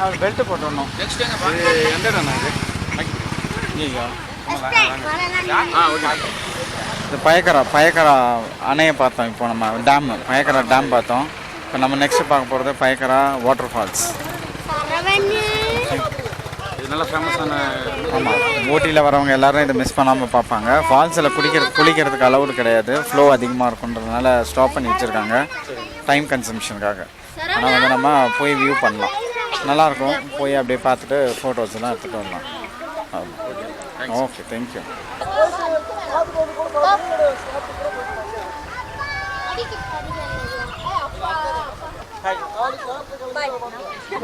அவர் belt போட்டுடணும். Next எங்கே எந்த இடம் இது? ஐயோ ஓகே. இது பயக்கரா அணையை பார்த்தோம். இப்போ நம்ம பயக்கரா டேம் பார்த்தோம். இப்போ நம்ம நெக்ஸ்ட் பார்க்க போகிறது பயக்கரா வாட்டர் ஃபால்ஸ். இது நல்ல ஃபேமஸான. ஆமாம், ஊட்டியில் வரவங்க எல்லோரும் இதை மிஸ் பண்ணாமல் பார்ப்பாங்க. ஃபால்ஸில் குளிக்கிறதுக்கு அலவுடு கிடையாது, ஃப்ளோ அதிகமாக இருக்குன்றதுனால ஸ்டாப் பண்ணி வச்சுருக்காங்க டைம் கன்சம்ஷனுக்காக. ஆனால் வந்து நம்ம போய் வியூ பண்ணலாம், நல்லாயிருக்கும். போய் அப்படியே பார்த்துட்டு ஃபோட்டோஸ்லாம் எடுத்துகிட்டு வரலாம். Okay, thank you.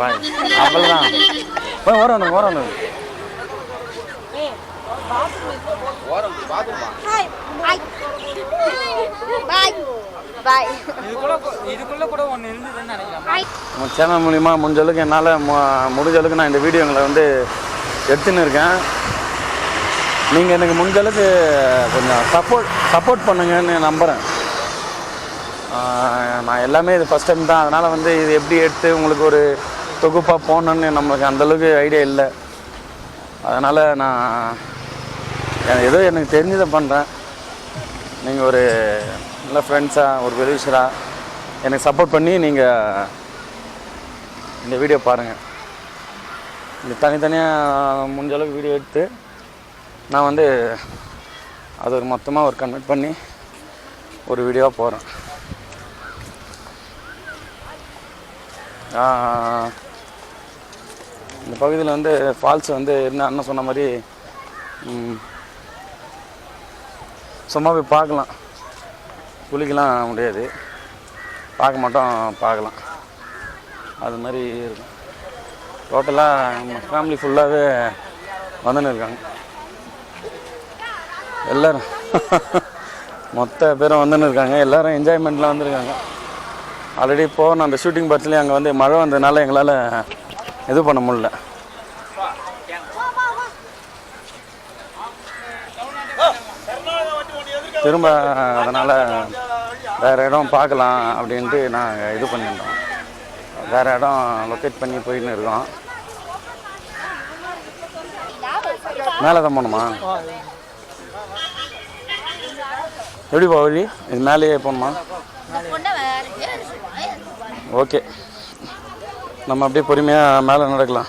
பாய். அவ்வளோதான். போய் ஓரம் நம்ம சேனல் மூலிமா முடிஞ்ச அளவுக்கு என்னால் முடிஞ்ச அளவுக்கு நான் இந்த வீடியோங்களை வந்து எடுத்துன்னு இருக்கேன். நீங்கள் எனக்கு முடிஞ்ச அளவுக்கு கொஞ்சம் சப்போர்ட் பண்ணுங்கன்னு நம்புகிறேன். நான் எல்லாமே இது ஃபஸ்ட் டைம் தான், அதனால் வந்து இது எப்படி எடுத்து உங்களுக்கு ஒரு தொகுப்பாக போகணுன்னு நம்மளுக்கு அந்தளவுக்கு ஐடியா இல்லை. அதனால் நான் ஏதோ எனக்கு தெரிஞ்சதை பண்ணுறேன். நீங்கள் ஒரு நல்ல ஃப்ரெண்ட்ஸாக, ஒரு வெல்விஷராக எனக்கு சப்போர்ட் பண்ணி நீங்கள் இந்த வீடியோ பாருங்கள். இந்த தனித்தனியாக முடிஞ்ச அளவுக்கு வீடியோ எடுத்து நான் வந்து அது ஒரு மொத்தமாக ஒரு கன்வெர்ட் பண்ணி ஒரு வீடியோவாக போகிறேன். இந்த பகுதியில் வந்து ஃபால்ஸ் வந்து என்ன அண்ணன் சொன்ன மாதிரி சும்மா போய் பார்க்கலாம், குளிக்கலாம் முடியாது, பார்க்க மாட்டோம், பார்க்கலாம். அது மாதிரி இருக்கும். டோட்டலாக நம்ம ஃபேமிலி ஃபுல்லாகவே வந்துன்னு இருக்காங்க எல்லோரும். மொத்த பேரும் வந்துன்னு இருக்காங்க, எல்லோரும் என்ஜாய்மெண்ட்டில் வந்துருக்காங்க. ஆல்ரெடி போகணும் அந்த ஷூட்டிங் பர்த்லேயே அங்கே வந்து மழை வந்ததுனால எங்களால் இது பண்ண முடியல. திரும்ப அதனால் வேறு இடம் பார்க்கலாம் அப்படின்ட்டு நாங்கள் இது பண்ணிட்டோம். வேறு இடம் லொக்கேட் பண்ணி போயின்னு இருக்கோம். மேலே தான் போகணுமா? எப்படி வழி? இது மேலேயே போகணுமா? ஓகே, நம்ம அப்படியே பொறுமையாக மேலே நடக்கலாம்.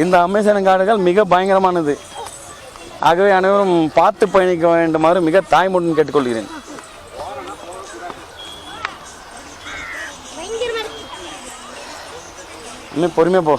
இந்த அமேசான் காடுகள் மிக பயங்கரமானது. ஆகவே அனைவரும் பார்த்து பயணிக்க வேண்டுமாறு மிக தாய்மொழின்னு கேட்டுக்கொள்கிறேன். இன்னும் பொறுமையாக போ.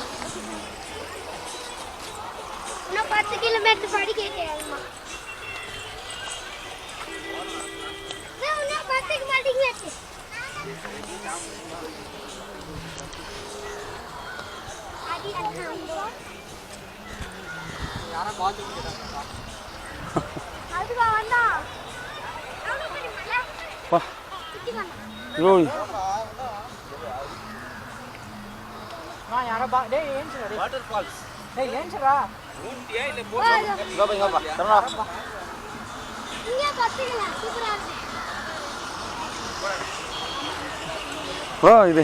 இது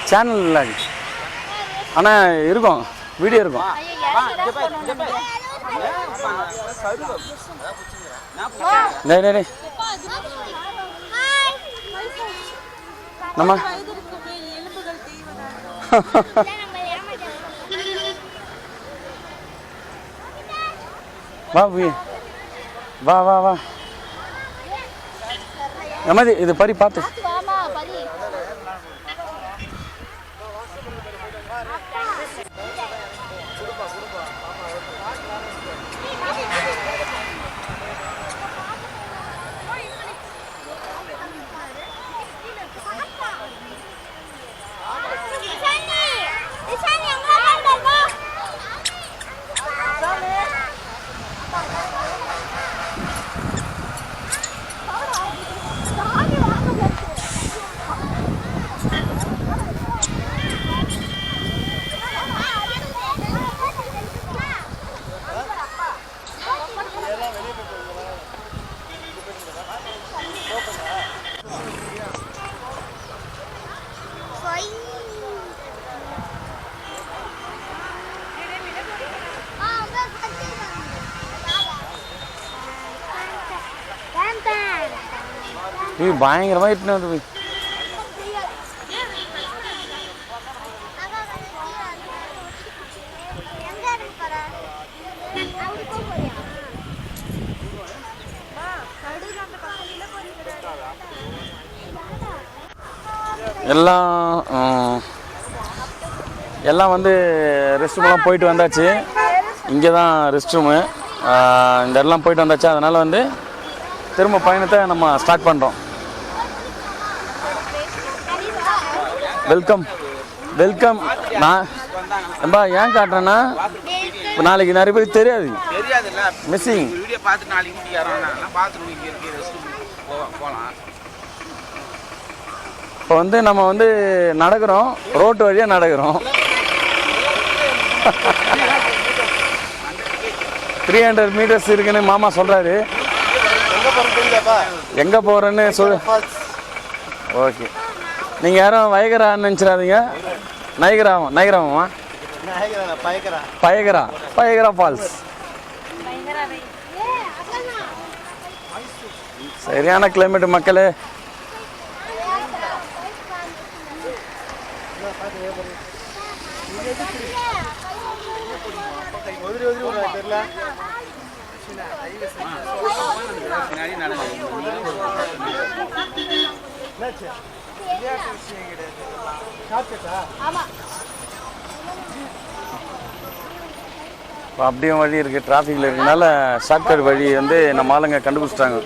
சேனல் இல்லை, ஆனால் இருக்கும், வீடியோ இருக்கும். நம்ம வா வா வா நமதி இது பரி பார்த்து. பயங்கரமாக இட்டுன்னு வந்து எல்லாம் வந்து ரெஸ்ட் ரூம்லாம் போயிட்டு வந்தாச்சு. இங்கே தான் ரெஸ்ட் ரூமு. இந்த இடம்லாம் போயிட்டு வந்தாச்சு. அதனால் வந்து திரும்ப பயணத்தை நம்ம ஸ்டார்ட் பண்ணுறோம். Welcome welcome. நான் ஏன்பா ஏன் காட்டுறேன்னா இப்போ நாளைக்கு நிறைய பேருக்கு தெரியாது. மிஸ்ஸிங் வீடியோ பார்த்து நாளைக்கு வீட்டுக்கு யாரும் பார்த்துட்டு இங்கே இருக்கு ரெஸ்ட் ரூம் போகலாம். இப்போ வந்து நம்ம வந்து நடக்கிறோம், ரோட்டு வழியாக நடக்கிறோம். 300 மீட்டர்ஸ் இருக்குன்னு மாமா சொல்கிறாரு. எங்கே போகிறேன்னு சொல்லு. ஓகே, நீங்கள் யாரும் வயகரான்னு நினச்சிடாதீங்க. நயகராமா பயகரா ஃபால்ஸ். சரியான கிளைமேட் மக்களே. அப்படியும் வழி இருக்குது. டிராஃபிக்கில் இருக்கனால ஷார்ட்கட் வழி வந்து நம்ம ஆளுங்க கண்டுபிடிச்சிட்டாங்க.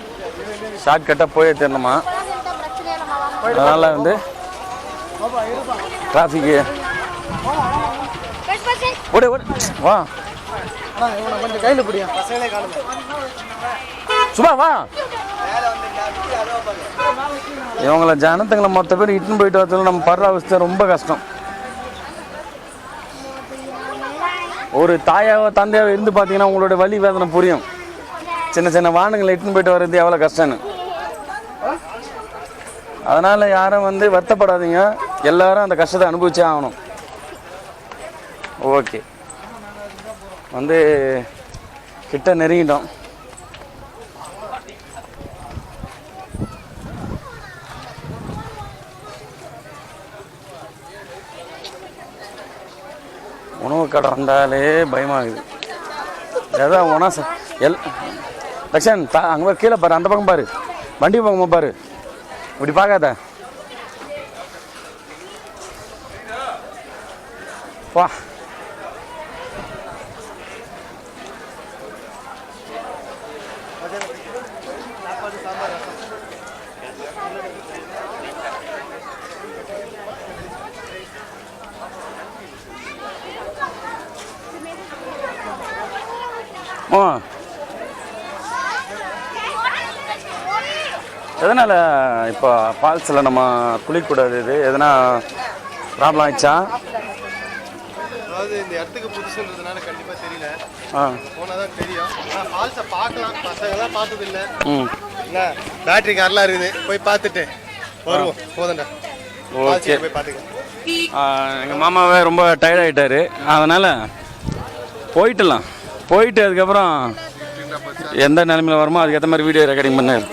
ஷார்ட்கட்டாக போயே தெரியணுமா, அதனால் வந்து டிராஃபிக்கு ஓடு வா கொஞ்சம் கையில் பிடியா சும்மா வா. இவங்களை ஜனத்துங்களை மொத்த பேர் இட்டுன்னு போயிட்டு வரதுல நம்ம படுற அவஸ்தை ரொம்ப கஷ்டம். ஒரு தாயாவோ தந்தையாவோ இருந்து பார்த்தீங்கன்னா உங்களோட வலி வேதனை புரியும். சின்ன சின்ன வாகனங்களை இட்டுன்னு போயிட்டு வர்றது எவ்வளோ கஷ்டம்னு. அதனால் யாரும் வந்து வருத்தப்படாதீங்க, எல்லாரும் அந்த கஷ்டத்தை அனுபவிச்சே ஆகணும். ஓகே, வந்து கிட்ட நெருங்கிட்டோம். உணவு கடை வந்தாலே பயமாகுது. ஏதாவது உணவு லக்ஷன் அங்கே கீழே பாரு, அந்த பக்கம் பாரு, வண்டி பக்கம் பாரு, இப்படி பார்க்காத. வா எதனால் இப்போ ஃபால்ஸில் நம்ம குளிக்கக்கூடாது? இது எதனா ப்ராப்ளம் ஆயிடுச்சா? அதாவது இந்த இடத்துக்கு புதுசுன்றதுனால கண்டிப்பாக தெரியல. போனால் தான் தெரியும். ஆனால் ஃபால்ஸை பார்க்கலாம், பசங்களாம் பார்த்தது இல்லை. இல்லை பேட்டரி கார்லாம் இருக்குது, போய் பார்த்துட்டு வருவோம். போதண்டா. ஓகே, போய் பார்த்துக்கலாம். எங்கள் மாமாவே ரொம்ப டயர்டாகிட்டார், அதனால் போயிட்டுலாம். போயிட்டு அதுக்கப்புறம் எந்த நிலைமையில் வருமோ அதுக்கேற்ற மாதிரி வீடியோ ரெக்கார்டிங் பண்ணார்.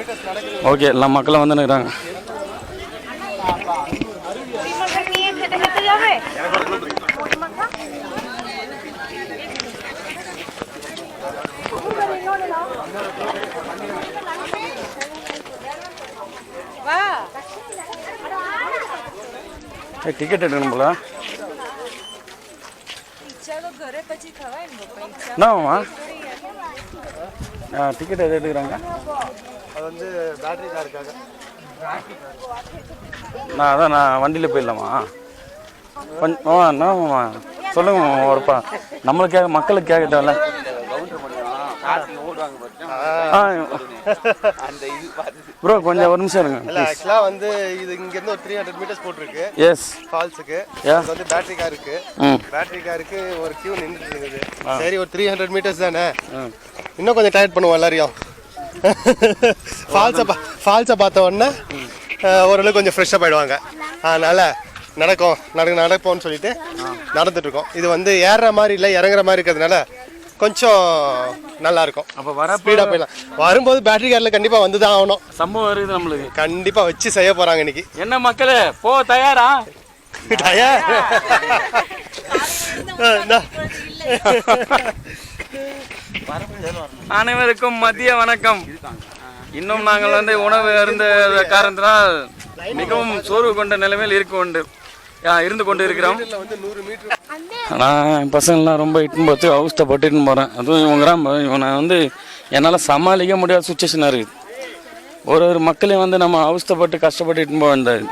ஓகே, எல்லா மக்களும் வந்து நிற்கிறாங்க. டிக்கெட் எடுக்கணும் போல. என்னம்மா டிக்கெட் எது எடுக்கிறாங்க? அது வந்து பேட்டரி காருக்காக. நான் வண்டியில் போயிடலாமா? கொஞ்சம் என்னம்மா சொல்லுங்கம்மா. ஒருப்பா நம்மளுக்கு மக்களுக்கு கேட்கட்டோம்ல. ப்ரோ கொஞ்சம் ஒரு நிமிஷம் இருங்க. இல்லை ஆக்சுவலாக வந்து இது இங்கேருந்து ஒரு 300 மீட்டர்ஸ் போட்டிருக்கு. எஸ், ஃபால்ஸுக்கு வந்து பேட்டரி காருக்கு. பேட்டரி காருக்கு ஒரு கியூ நின்றுட்டு இருக்குது. சரி, ஒரு 300 மீட்டர்ஸ் தானே, இன்னும் கொஞ்சம் டயர்ட் பண்ணுவோம் எல்லாரையும். ஃபால்ஸை பார்த்த உடனே ஓரளவுக்கு கொஞ்சம் ஃப்ரெஷ்ஷாக போயிடுவாங்க. அதனால் நடப்போம்னு சொல்லிட்டு நடந்துட்டுருக்கோம். இது வந்து ஏறுற மாதிரி இல்லை, இறங்குற மாதிரி இருக்கிறதுனால கொஞ்சம் நல்லா இருக்கும். அப்போ வர ஸ்பீடாக போயிடலாம். வரும்போது பேட்டரி காரில் கண்டிப்பாக வந்து தான் ஆகணும். சம்பவம் வருது நம்மளுக்கு. கண்டிப்பாக வச்சு செய்ய போகிறாங்க இன்னைக்கு. என்ன மக்களே போ தயாரா? தயார். அனைவருக்கும் மதிய வணக்கம். இன்னும் நாங்கள் வந்து உணவு அருந்த காரணத்தினால் மிகவும் சோர்வு கொண்ட நிலைமையில் இருந்து கொண்டு இருக்கிறோம். நான் பசங்கள்லாம் ரொம்ப இட்டுன்னு போட்டு அவஸ்தப்பட்டுன்னு போகிறேன். அதுவும் இவனை வந்து என்னால் சமாளிக்க முடியாத சுச்சுவேஷனாக இருக்குது. ஒரு மக்களையும் வந்து நம்ம அவஸ்தப்பட்டு கஷ்டப்பட்டு இட்டுன்னு போக வேண்டாது.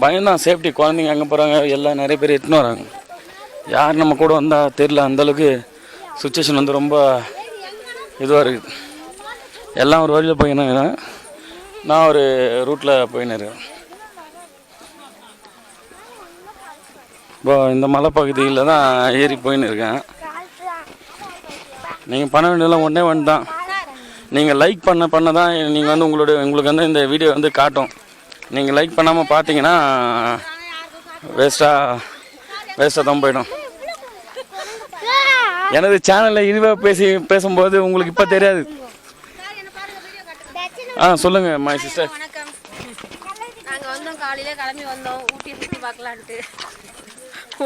பயம்தான். சேஃப்டி குழந்தைங்க அங்கே போகிறாங்க, எல்லாம் நிறைய பேர் இட்டுன்னு வராங்க. யார் நம்ம கூட வந்தால் தெரில. அந்தளவுக்கு சுச்சுவேஷன் வந்து ரொம்ப இதுவாக இருக்குது. எல்லாம் ஒரு வழியில் போயின்னு, நான் ஒரு ரூட்டில் போயின்னு இருக்கேன். இப்போ இந்த மலைப்பகுதியில் தான் ஏறி போயின்னு இருக்கேன். நீங்கள் பண்ண வேண்டியதெல்லாம் ஒன்றே ஒன்று தான். நீங்கள் லைக் பண்ண தான் நீங்கள் வந்து உங்களுக்கு வந்து இந்த வீடியோ வந்து காட்டும். நீங்கள் லைக் பண்ணாமல் பார்த்தீங்கன்னா வேஸ்ட்டாக தான் போயிடும். எனது சேனலில் இனிவாக பேசும்போது உங்களுக்கு இப்போ தெரியாது. சொல்லுங்கள் மை சிஸ்டர். வணக்கம். நாங்கள் வந்தோம், காலையில் கிளம்பி வந்தோம் ஊட்டி சுற்றி பார்க்கலான்ட்டு.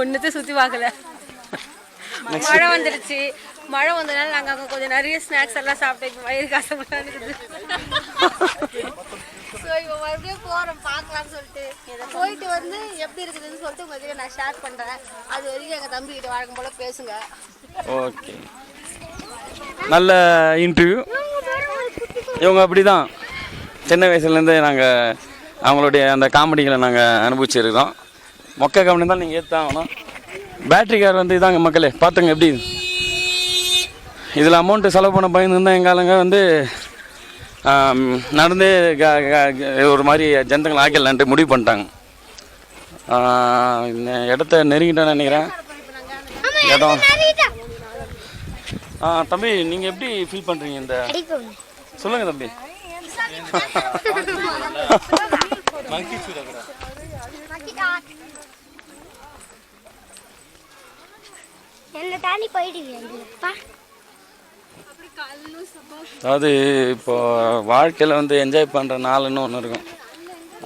ஒன்றுத்தையும் சுற்றி பார்க்கல. மழை வந்துடுச்சு. மழை வந்ததுனால நாங்கள் அங்கே கொஞ்சம் நிறைய ஸ்நாக்ஸ் எல்லாம் சாப்பிட்டு வயிறு காசமெல்லாம் இருக்குது. ஸோ இப்போ மறுபடியும் போகிறோம் பார்க்கலாம்னு சொல்லிட்டு. போயிட்டு வந்து எப்படி இருக்குதுன்னு சொல்லிட்டு உங்கள்கிட்ட நான் ஷேர் பண்ணுறேன். அது வரைக்கும் எங்கள் தம்பிக்கிட்ட வழக்கம் போல் பேசுங்க. ஓகே, நல்ல இன்டர்வியூ. இவங்க அப்படி தான் சின்ன வயசுலேருந்தே நாங்கள் அவங்களுடைய அந்த காமெடிகளை நாங்கள் அனுபவிச்சிருக்கிறோம். மொக்க காமெடி தான் நீங்கள் ஏற்று ஆகணும். பேட்ரி கார் வந்து இதாங்க மக்களே, பார்த்துங்க எப்படி இதில் அமௌண்ட்டு செலவு பண்ண பயந்துருந்தால் எங்கள் ஆளுங்க வந்து நடந்தே ஒரு மாதிரி ஜனங்கள் ஆக்கிடலான்ட்டு முடிவு பண்ணிட்டாங்க. இடத்த நெருங்கிட்டேன்னு நினைக்கிறேன். இடம் தம்பி, நீங்கள் எப்படி ஃபீல் பண்ணுறீங்க இந்த சொல்லுங்கள் தம்பி. அதாவது இப்போ வாழ்க்கையில் வந்து என்ஜாய் பண்ணுற நாள்னு ஒன்று இருக்கும்.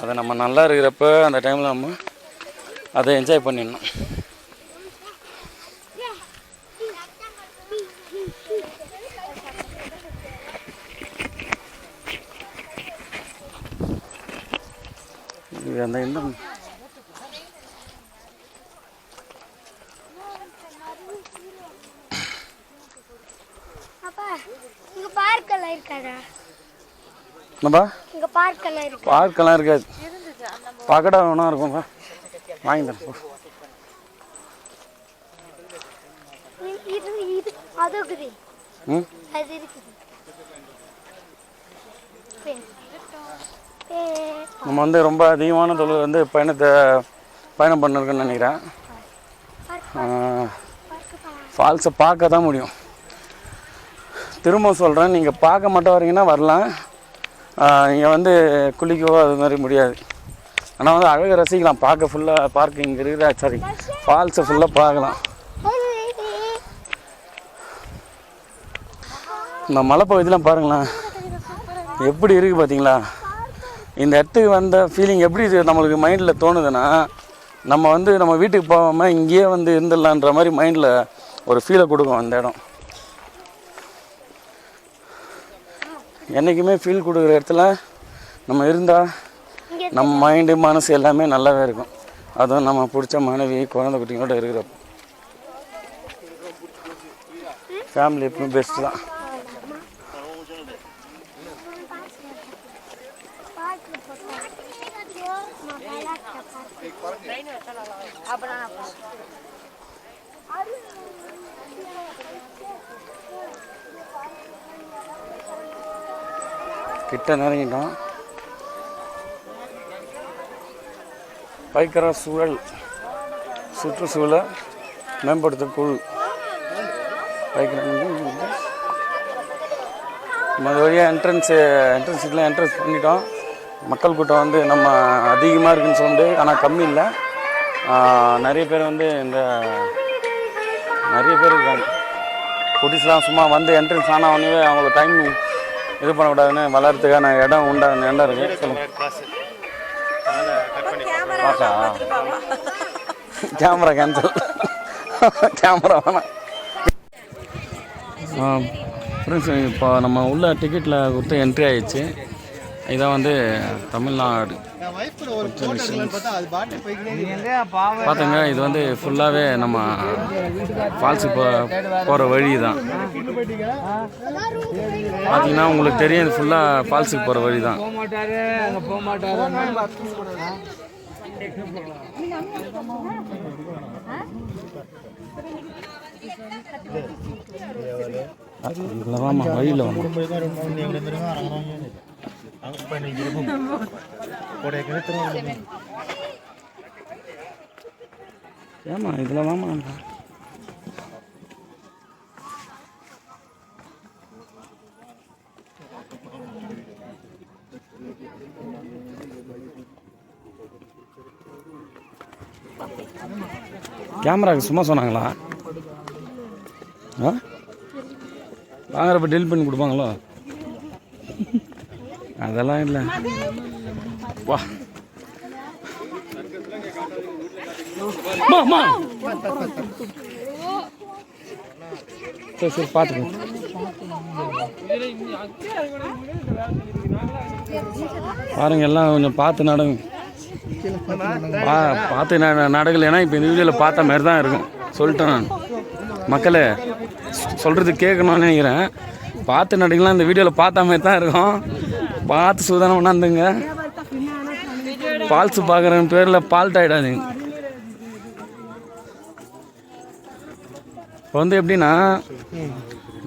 அதை நம்ம நல்லா இருக்கிறப்ப அந்த டைமில் நம்ம அதை என்ஜாய் பண்ணிடணும். அந்த இந்த பார்க்கெல்லாம் இருக்காது. பக்கடா வேணா இருக்கும்ப்பா, வாங்கி தரேன். நம்ம வந்து ரொம்ப அதிகமான தொழில் வந்து பயணம் பண்ணிருக்குன்னு நினைக்கிறேன். ஃபால்ஸை பார்க்க தான் முடியும். திரும்ப சொல்கிறேன், நீங்கள் பார்க்க மட்டும் வரீங்கன்னா வரலாம். நீங்கள் வந்து குளிக்கவோ அது மாதிரி முடியாது. ஆனால் வந்து அழகை ரசிக்கலாம். பார்க்க ஃபுல்லாக பார்க்க இங்கே இருக்கிற ஃபால்ஸை ஃபுல்லாக பார்க்கலாம். இந்த மலைப்பகுதியெலாம் பாருங்களேன் எப்படி இருக்குது பார்த்தீங்களா. இந்த இடத்துக்கு வந்த ஃபீலிங் எப்படி நம்மளுக்கு மைண்டில் தோணுதுன்னா, நம்ம வந்து நம்ம வீட்டுக்கு போகாமல் இங்கேயே வந்து இருந்துடலான்ற மாதிரி மைண்டில் ஒரு ஃபீலை கொடுக்கும் அந்த இடம். என்றைக்குமே ஃபீல் கொடுக்குற இடத்துல நம்ம இருந்தால் நம்ம மைண்டு மனசு எல்லாமே நல்லாவே இருக்கும். அதுவும் நம்ம பிடிச்ச மனைவி குழந்தை குட்டிங்களோட இருக்கிறப்போ ஃபேமிலி எப்பவுமே பெஸ்ட்டு தான். கிட்ட நெருங்கிட்டோம். பைக்கரா சூழல் சுற்றுச்சூழலை மேம்படுத்த குழு நம்ம வழியாக என்ட்ரன்ஸ் பண்ணிட்டோம். மக்கள் கூட்டம் வந்து நம்ம அதிகமாக இருக்குதுன்னு சொல்ல முடியாது, ஆனால் கம்மி இல்லை. நிறைய பேர் வந்து நிறைய பேர் இருக்காங்க. குட்டீஸ்லாம் சும்மா வந்து என்ட்ரன்ஸ் ஆனால் உடனே அவங்களுக்கு டைம் இது பண்ணக்கூடாதுன்னு வளர்கிறதுக்கான இடம் உண்டான இடம் இருக்குது. சொல்லுங்கள். பாக்கா கேமரா கேன்சல், கேமரா வேணாம். ஃப்ரெண்ட்ஸ், இப்போ நம்ம உள்ள டிக்கெட்டில் கொடுத்து என்ட்ரி ஆகிடுச்சு. இதான் வந்து தமிழ்நாடு பார்த்துங்க. இது வந்து ஃபுல்லாகவே நம்ம ஃபால்ஸுக்கு போகிற வழி தான். பார்த்தீங்கன்னா உங்களுக்கு தெரியும், இது ஃபுல்லாக ஃபால்ஸுக்கு போகிற வழி தான். இதில் வாமா, வழியில் வாமா. ஏமா இதில் வாமா. கேமராவுக்கு சும்மா சொன்னாங்களா? ஆ, வாங்குறப்ப டெலிட் பண்ணி கொடுப்பாங்களோ? அதெல்லாம் இல்லை. வா சரி சரி பார்த்துக்கோ. பாருங்க, எல்லாம் கொஞ்சம் பார்த்து நடங்க. பார்த்து நடக்கல. ஏன்னா இப்போ இந்த வீடியோவில் பார்த்த மாதிரி தான் இருக்கும். சொல்லிட்டேன் நான். மக்களே சொல்கிறது கேட்கணும்னு நினைக்கிறேன். பார்த்து நடக்கலாம். இந்த வீடியோவில் பார்த்த மாதிரி தான் இருக்கும். பார்த்து சுதாரணம் கொண்டாந்துங்க. ஃபால்ஸு பார்க்குற பேரில் ஃபால்ட் ஆகிடாதுங்க. இப்போ வந்து எப்படின்னா,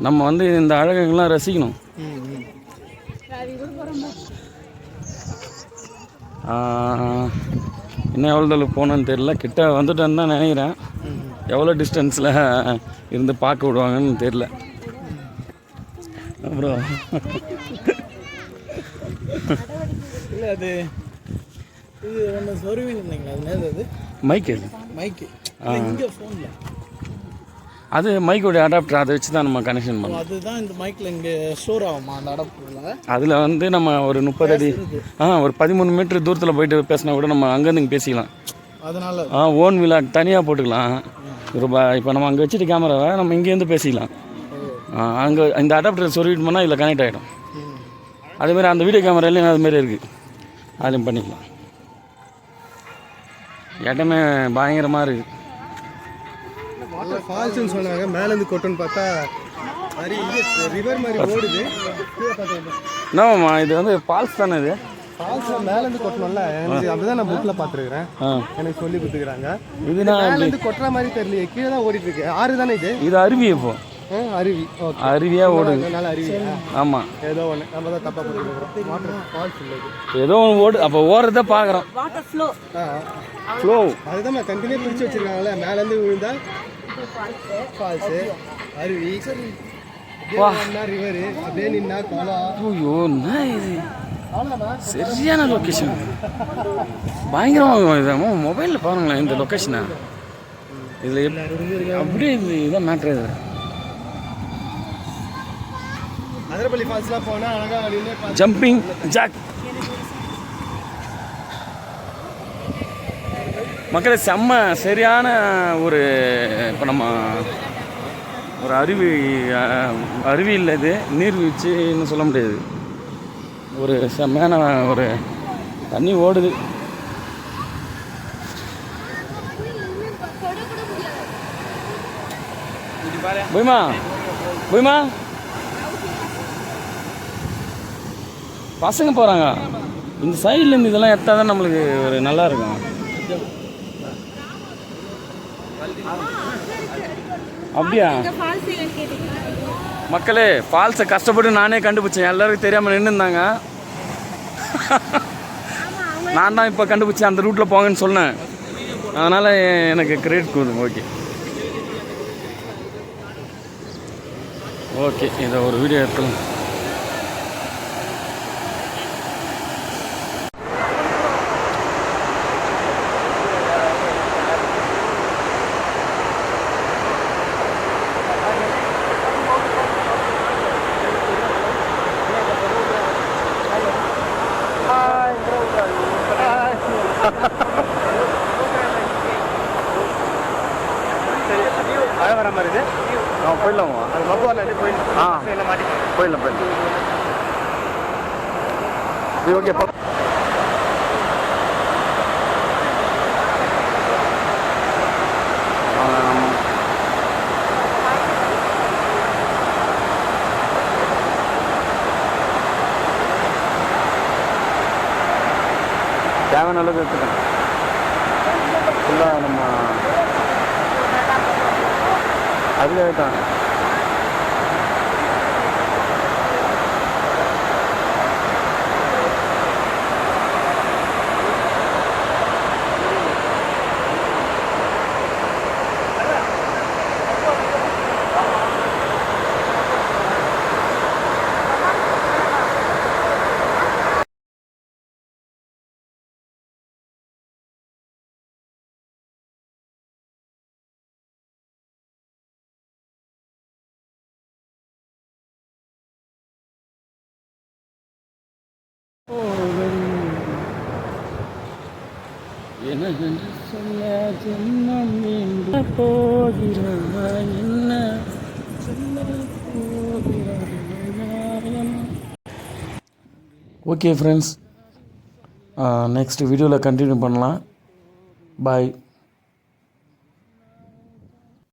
நம்ம வந்து இந்த அழகுங்கள்லாம் ரசிக்கணும். இன்னும் எவ்வளோ தூரம் போகணுன்னு தெரியல. கிட்ட வந்துட்டேன்னு தான் நினைக்கிறேன். எவ்வளோ டிஸ்டன்ஸில் இருந்து பார்க்க விடுவாங்கன்னு தெரியல. அப்புறம் இல்லை, அது இது ஒன்று சொருவி இருந்தீங்களா? அது நேரம் அது மைக்கு இங்கே ஃபோனில் அது மைக்கோடைய அடாப்டர். அதை வச்சு தான் நம்ம கனெக்ஷன் பண்ணோம். அதுதான் இந்த மைக்கில் இங்கே ஸ்டோர் ஆகுமா அந்த அடாப்டரில்? அதில் வந்து நம்ம ஒரு 30 அடி ஒரு 13 மீட்டர் தூரத்தில் போயிட்டு பேசினா கூட நம்ம அங்கேருந்து இங்கே பேசிக்கலாம். அதனால் ஓன் விலாக் தனியாக போட்டுக்கலாம். இப்போ நம்ம அங்கே வச்சுட்டு கேமராவை நம்ம இங்கேருந்து பேசிக்கலாம். அங்கே இந்த அடாப்டர் சொருவிட்டு போனால் இதில் கனெக்ட் ஆகிடும். அதேமாதிரி அந்த வீடியோ கேமராலையும் அதுமாரி இருக்குது. அதுலையும் பண்ணிக்கலாம். இடமே பயங்கரமாக இருக்குது. ஃபால்ஸ்னு சொன்னாங்க, மேலேருந்து கொட்டுன்னு பார்த்தா ரிவர் மாதிரி ஓடுது. என்னம்மா இது வந்து ஃபால்ஸ் தானே? இது ஃபால்ஸ் மேலேருந்து கொட்டணும்ல, எனக்கு அப்படிதான் நான் புக்கில் பார்த்துருக்குறேன். எனக்கு சொல்லி கொடுத்துக்கிறாங்க. இதுனா மேலேருந்து கொட்டுற மாதிரி தெரியல, கீழே தான் ஓடிட்டு இருக்கு. ஆறு தானே இது? இது அருவி. இப்போ அருவி அருவியாக ஓடுது. நல்ல அருவி. ஆமாம், ஏதோ ஒன்று நம்ம தான் தப்பாக போட்டுருக்கோம். வாட்டர் ஃபால்ஸ் இல்லை, ஏதோ ஒன்று ஓடு. அப்போ ஓடுறத பார்க்குறோம். ஃப்ளோ அதுதான் நான் கண்டினியூ பிடிச்சி வச்சிருக்காங்கல்ல. மேலேருந்து விழுந்தா ஃபால்ஸு, அருவி, ரிவரு, அப்படியே நின்னா குளம். ஐயோ, என்ன இது சரியான லொக்கேஷன். பயங்கரமாக இது மொபைலில் பாருங்களேன் இந்த லொக்கேஷனை. இதில் அப்படியே இதுதான் மேட்ரு. இது அதிரப்பள்ளி ஃபால்ஸ்லாம் போனால் அழகாக ஜம்பிங் ஜாக். மக்களே செம்ம சரியான ஒரு, இப்போ நம்ம ஒரு அருவி இல்லை, இது நீர்வீழ்ச்சின்னு சொல்ல முடியாது. ஒரு செம்மையான ஒரு தண்ணி ஓடுது. போய்மா போய்மா பசங்க போகிறாங்க. இந்த சைட்லேருந்து இதெல்லாம் எடுத்தால் தான் நம்மளுக்கு ஒரு நல்லா இருக்கும். அப்படியா மக்களே? ஃபால்ஸை கஷ்டப்பட்டு நானே கண்டுபிடிச்சேன். எல்லாருக்கும் தெரியாமல் நின்றுருந்தாங்க. நான் தான் இப்போ கண்டுபிடிச்சேன். அந்த ரூட்டில் போங்கன்னு சொன்னேன். அதனால் எனக்கு கிரெடிட் கொடுங்க. ஓகே ஓகே, இதை ஒரு வீடியோ எடுத்துக்கலாம். மழை வர மாதிரி இது போயிடலாமா? அது மக்குவாரில் போயிடலாம். ஆ எல்லாம் மாட்டிக்கலாம். போயிடலாம். இது ஓகே. தேவையான அளவுக்கு எடுத்துக்கணும். ஃபுல்லாக நம்ம அதில் ஆகிட்டான். எனக்கு சொல்ல ஜென்மம் வேண்டும் போகிறாய் என்ன சொல்ல போகிறாய். ஓகே ஃப்ரெண்ட்ஸ், நெக்ஸ்ட் வீடியோவில் கண்டினியூ பண்ணலாம். பாய்.